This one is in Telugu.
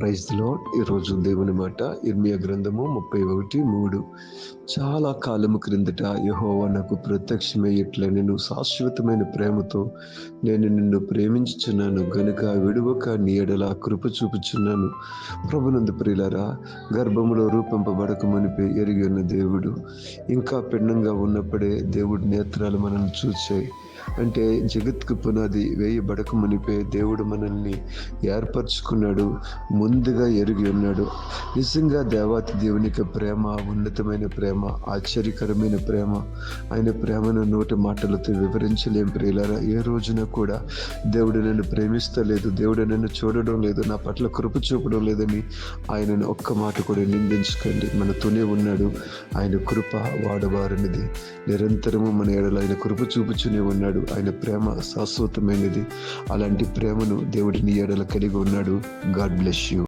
Praise the lord. ఈరోజు దేవుని మాట ఇర్మియా గ్రంథము 31:3. చాలా కాలము క్రిందట యెహోవా నాకు ప్రత్యక్షమై ఇట్లా, నేను శాశ్వతమైన ప్రేమతో నేను నిన్ను ప్రేమించుచున్నాను గనుక విడువక నీ ఎడల కృప చూపుచున్నాను. ప్రభునందు ప్రియులారా, గర్భములో రూపింపబడక మునిపే ఎరిగి ఉన్న దేవుడు, ఇంకా పిండంగా ఉన్నప్పుడే దేవుడి నేత్రాలు మనల్ని చూచాయి. అంటే జగత్కు పునాది వేయబడక మునిపే దేవుడు మనల్ని ఏర్పరచుకున్నాడు, ముందుగా ఎరిగి ఉన్నాడు. నిజంగా దేవాతి దేవునికి ప్రేమ ఉన్నతమైన ప్రేమ, ఆశ్చర్యకరమైన ప్రేమ. ఆయన ప్రేమను నోటి మాటలతో వివరించలేం ప్రియులారా. ఏ రోజున కూడా దేవుడు నన్ను ప్రేమిస్తలేదు, దేవుడు నన్ను చూడడం లేదు, నా పట్ల కృప చూపడం లేదని ఆయనను ఒక్క మాట కూడా నిందించకండి. మనతోనే ఉన్నాడు. ఆయన కృప వాడబారనిది. నిరంతరము మన ఎడల ఆయన కృప చూపుతూనే ఉన్నాడు. ఆయన ప్రేమ శాశ్వతమైనది. అలాంటి ప్రేమను దేవుడిని ఎడల కలిగి ఉన్నాడు. God bless you.